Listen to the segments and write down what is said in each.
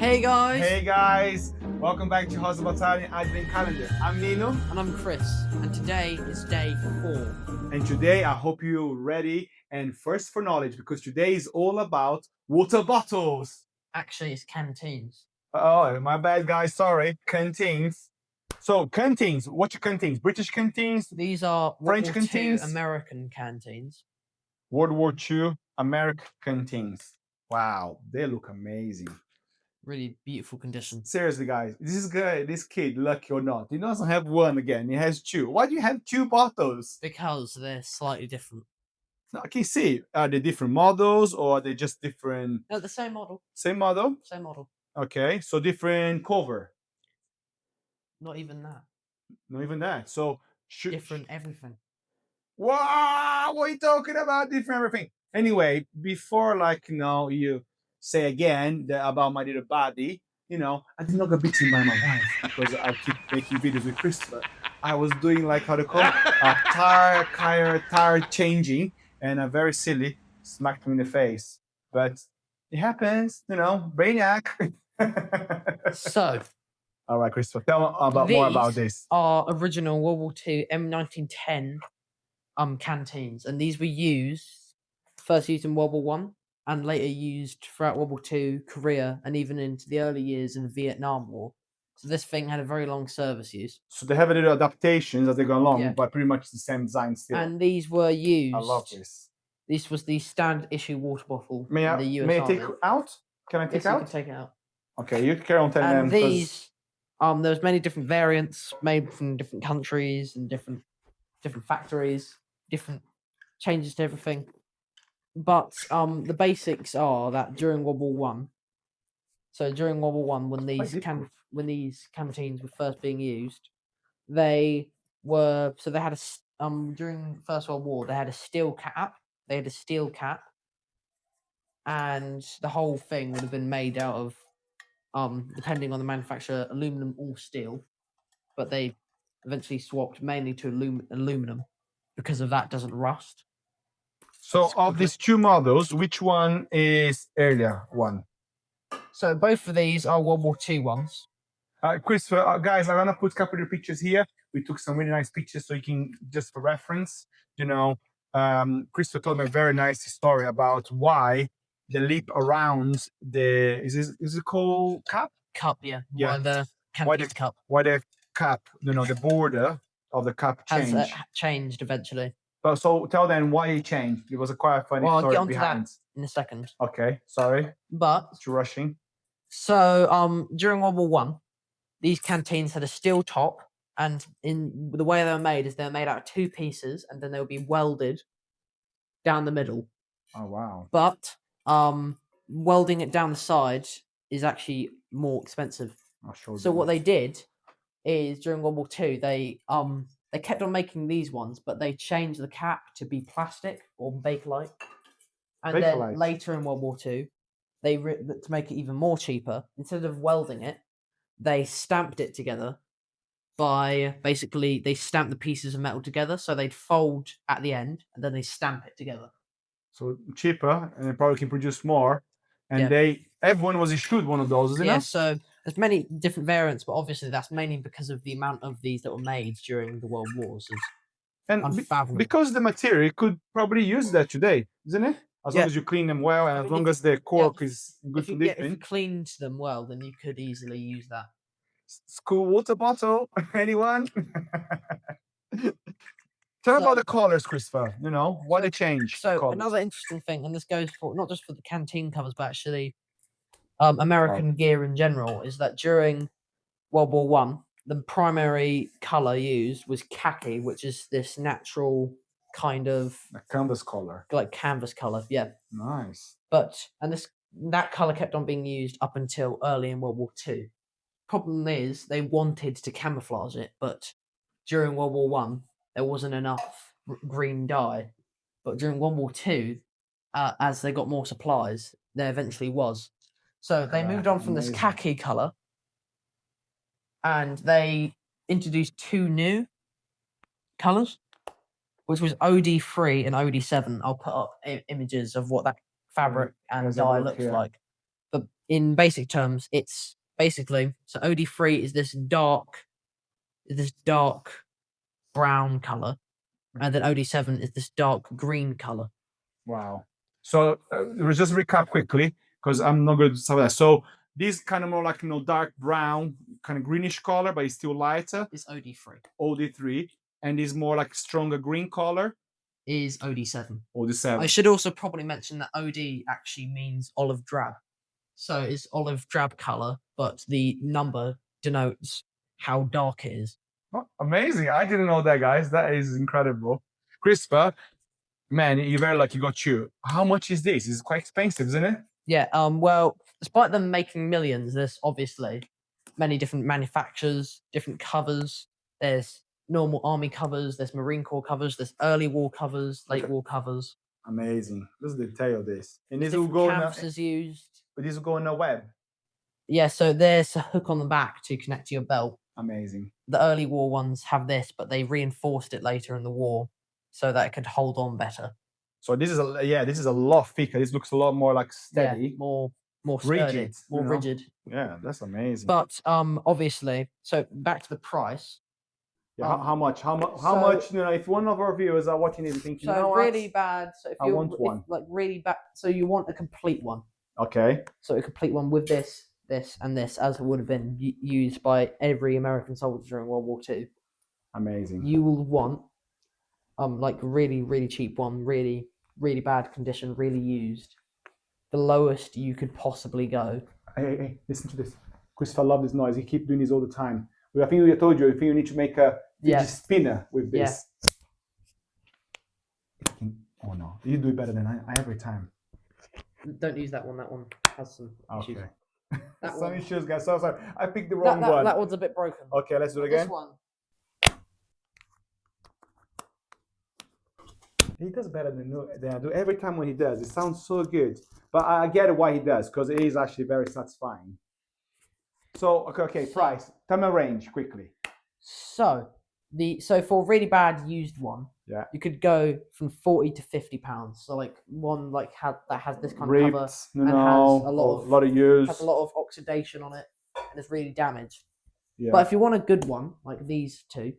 Hey guys! Hey guys, welcome back to Rosa Battalion Advent Calendar. I'm Nino, And I'm Chris, and today is day 4. and today I hope you're ready and first for knowledge because today is all about water bottles. Actually, it's canteens. Oh, my bad, guys. Sorry, canteens. So canteens, what's your canteens? British canteens, These are French World War II canteens, American canteens. World War II American canteens. Wow, they look amazing. Really beautiful condition. Seriously, guys, this guy, this kid, lucky or not, he doesn't have one again. He has two. Why do you have two bottles? Because they're slightly different. No, I can see. Are they different models or are they just different? No, the same model. Same model? Same model. Okay, so different cover. Not even that. Not even that. So Different everything. Wow, what are you talking about? Different everything. Anyway, before you say again about my little body, I did not get beaten by my wife because I keep making videos with Christopher. I was doing like how to call tire changing, and a very silly smacked me in the face. But it happens, brainiac. So, All right, Christopher, tell me more about this. Are original World War II M1910 canteens, and these were first used in World War One, and later used throughout World War II, Korea, and even into the early years in the Vietnam War. So this thing had a very long service use. So they have a little adaptations as they go along, Yeah. but pretty much the same design still. And these were used. I love this. This was the standard issue water bottle May in the US May I Army. take out? Can I take Yes, out? you can take it out. Okay, you carry on telling them. And these, there's many different variants made from different countries and different factories, different changes to everything. But the basics are that during World War One, when these canteens were first being used, they had during First World War they had a steel cap. And the whole thing would have been made out of depending on the manufacturer, aluminum or steel. But they eventually swapped mainly to aluminum because of that doesn't rust. So of these two models, which one is earlier one? So both of these are World War II ones. Christopher, guys, I'm gonna put a couple of pictures here. We took some really nice pictures so you can just for reference. Christopher told me a very nice story about why the lip around the is it called cap? Cup, yeah. Yeah. The canteen cup Why the cap? The border of the cup changed. has changed eventually. But so tell them why it changed. It was a quite funny Well, I'll story get onto behind. that in a second. Okay, sorry. But Too rushing. so during World War One, these canteens had a steel top, and in the way they were made is they're made out of two pieces, and then they'll be welded down the middle. Oh wow. But welding it down the sides is actually more expensive. I'll show So them. what they did is during World War II, they kept on making these ones, but they changed the cap to be plastic or Bakelite. And Bakelite. then later in World War II, to make it even more cheaper, instead of welding it, they stamped it together by basically they stamped the pieces of metal together, so they'd fold at the end and then they stamp it together. So cheaper, and they probably can produce more. And Yeah. everyone was issued one of those, isn't Yeah, it? so there's many different variants, but obviously that's mainly because of the amount of these that were made during the World Wars. And unfathomable. because the material could probably use that today, isn't it? As long as you clean them well, and as long as the cork is good for if dipping. you cleaned them well, then you could easily use that. School water bottle, anyone? Tell about the colors, Christopher. Why they change. So colors. another interesting thing, and this goes for not just for the canteen covers, but actually American gear in general, is that during World War One, the primary color used was khaki, which is this natural kind of a canvas color. Like canvas color, yeah. Nice. That color kept on being used up until early in World War II. Problem is, they wanted to camouflage it, but during World War One, there wasn't enough green dye. But during World War II, as they got more supplies, there eventually was. So they moved on from this khaki color, and they introduced two new colors, which was OD3 and OD7. I'll put up images of what that fabric and dye looks like. But in basic terms, it's basically so OD3 is this dark brown color, and then OD7 is this dark green color. Wow. So let's just recap quickly because I'm not going to say that. So this kind of more like dark brown, kind of greenish color, but it's still lighter. Is OD3. OD3, and is more like stronger green color. Is OD7. OD7. I should also probably mention that OD actually means olive drab. So it's olive drab color, but the number denotes how dark it is. Oh, amazing. I didn't know that, guys. That is incredible. Crisper, man, you're very lucky. Got you. How much is this? It's quite expensive, isn't it? Yeah. Well, despite them making millions, there's obviously many different manufacturers, different covers. There's normal army covers, there's Marine Corps covers, there's early war covers, late war covers. Amazing. Look at the detail of this. And this will Different go in canvases used. but this will go in a web. Yeah, so there's a hook on the back to connect to your belt. Amazing. The early war ones have this, but they reinforced it later in the war so that it could hold on better. So this is a lot thicker. This looks a lot more like steady. Yeah, more sturdy, rigid, more rigid. Yeah, that's amazing. But obviously, so back to the price. Yeah, how much? How much? If one of our viewers are watching this thinking, so really bad. So if I want one. like really bad, so you want a complete one. Okay. So a complete one with this, and this, as it would have been used by every American soldier during World War II. Amazing. You will want like really cheap one, really bad condition, really used. The lowest you could possibly go. Hey, listen to this. Christopher loves this noise. He keeps doing this all the time. I think I told you. I think you need to make a fidget spinner with this. Yeah. Oh no, you do it better than I every time. Don't use that one. That one has some issues. Okay. Some issues, guys. So sorry. I picked the wrong one. That one's a bit broken. Okay, let's do it again. This one. He does better than I do. Every time when he does, it sounds so good. But I get why he does, because it is actually very satisfying. So, okay, price. Tell me a range quickly. So for a really bad used one, you could go from £40 to £50. So like one that has this kind of cover and has a lot of use, has a lot of oxidation on it, and it's really damaged. Yeah. But if you want a good one like these two,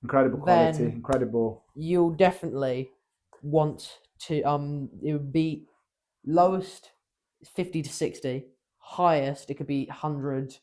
incredible quality, incredible. You'll definitely want to it would be lowest 50 to 60, highest it could be 100,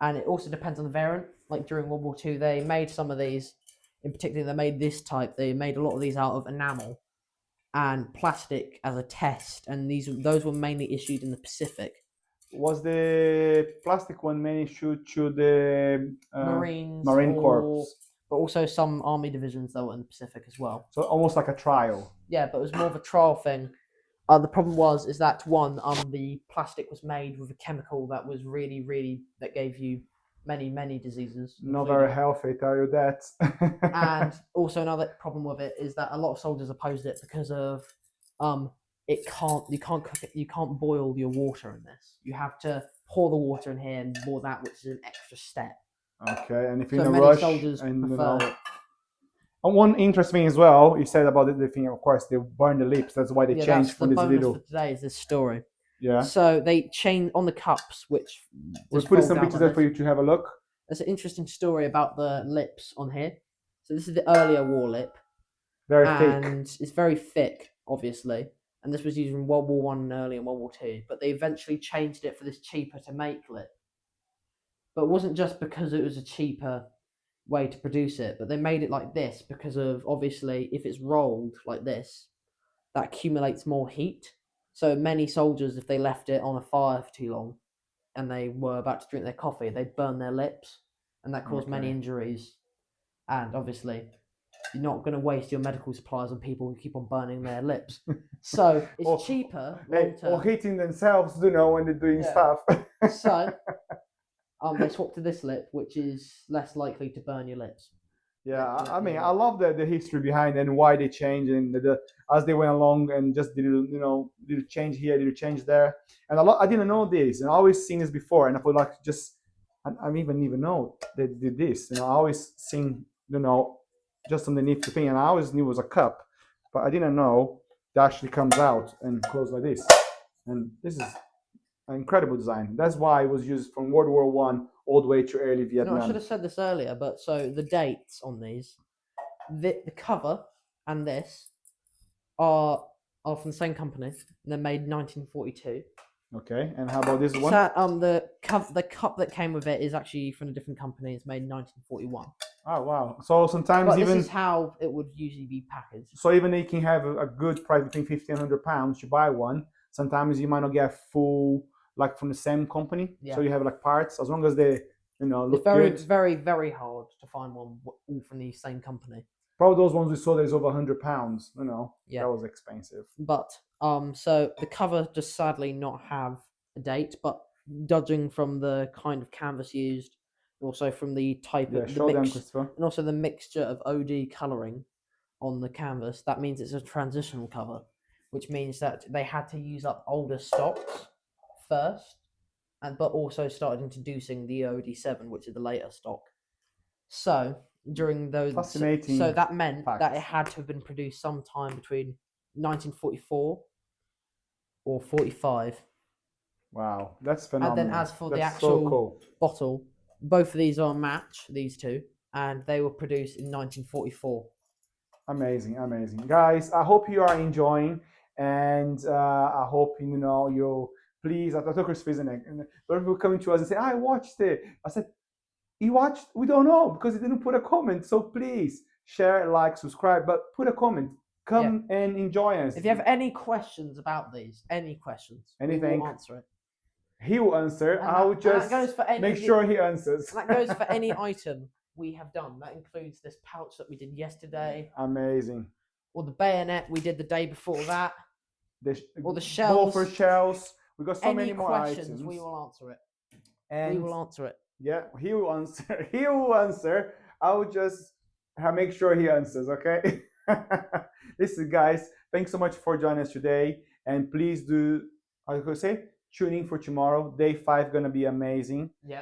and it also depends on the variant. Like during World War II, they made some of these, in particular they made this type, they made a lot of these out of enamel and plastic as a test, and those were mainly issued in the Pacific. Was the plastic one mainly issued to the Marine Corps? But also some army divisions that were in the Pacific as well. So almost like a trial. Yeah, but it was more of a trial thing. The problem is that one, the plastic was made with a chemical that was really that gave you many diseases. Not very healthy, tell you that. And also another problem with it is that a lot of soldiers opposed it because of you can't cook it, you can't boil your water in this. You have to pour the water in here and boil that, which is an extra step. Okay, and if you're in a rush, and one interesting thing as well, you said about the thing, of course, they burn the lips. That's why they changed from this little. For today is this story. Yeah. So they changed on the cups, which we'll put some pictures there for you to have a look. There's an interesting story about the lips on here. So this is the earlier war lip. Very thick. And it's very thick, obviously. And this was used in World War I and early in World War II. But they eventually changed it for this cheaper to make lip. But it wasn't just because it was a cheaper way to produce it, but they made it like this because of, obviously, if it's rolled like this, that accumulates more heat. So many soldiers, if they left it on a fire for too long and they were about to drink their coffee, they'd burn their lips, and that caused many injuries. And obviously, you're not going to waste your medical supplies on people who keep on burning their lips. So it's cheaper long-term. Or hitting themselves, when they're doing stuff. So they swapped to this lip, which is less likely to burn your lips. Yeah, I mean, I love the history behind and why they changed and as they went along and just did a change here, did a change there. And I didn't know this, and I always seen this before, and I feel like I didn't even know they did this. I always seen just underneath the thing, and I always knew it was a cup, but I didn't know that actually comes out and closes like this. And this is An incredible design. That's why it was used from World War One all the way to early No, Vietnam. I should have said this earlier, but so the dates on these, the cover and this are from the same company. And they're made 1942. Okay, and how about this one? So the cup that came with it is actually from a different company. It's made in 1941. Oh wow! So sometimes But even this is how it would usually be packaged. so even you can have a good price between 50 and £100 to buy one. Sometimes you might not get full like from the same company. Yeah. So you have like parts as long as they look It's very, good. very, very hard to find one all from the same company. Probably those ones we saw there's over £100. Yeah. That was expensive. But so the cover does sadly not have a date, but judging from the kind of canvas used, also from the type Yeah, of the show them, mix, Christopher. and also the mixture of OD colouring on the canvas, that means it's a transitional cover, which means that they had to use up older stocks first, but also started introducing the OD7, which is the later stock. So during those, Fascinating so that meant that facts. it had to have been produced sometime between 1944 or 45. Wow, that's And phenomenal. then as for the That's actual so cool. bottle, both of these are a match, these two, and they were produced in 1944. Amazing, amazing, guys. I hope you are enjoying, and I hope you'll please. I took Chris and people coming to us and say, "I watched it." I said, "You watched? We don't know because he didn't put a comment. So please share, like, subscribe, but put a comment. Come and enjoy us. If you have any questions about these, any questions, Anything. we will answer it. He will answer. And I will that just goes for any make sure he answers. That goes for any item we have done. That includes this pouch that we did yesterday, Amazing. or the bayonet we did the day before that, or the Both shells. for shells. We got so Any many more questions, items. we will answer it. And We will answer it. yeah, he will answer. He will answer. I will just make sure he answers. Okay. Listen, guys. Thanks so much for joining us today, and please do. I could say tune in for tomorrow. Day 5 gonna be amazing. Yeah.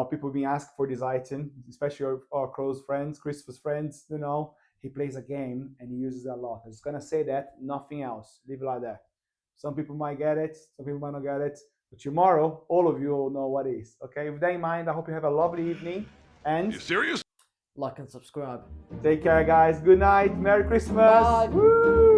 People being asked for this item, especially our close friends, Christopher's friends. He plays a game and he uses it a lot. I'm just gonna say that, nothing else. Leave it like that. Some people might get it, some people might not get it. But tomorrow, all of you will know what it is. Okay, with that in mind, I hope you have a lovely evening. And You serious? Like and subscribe. Take care, guys. Good night. Merry Christmas. Bye. Woo!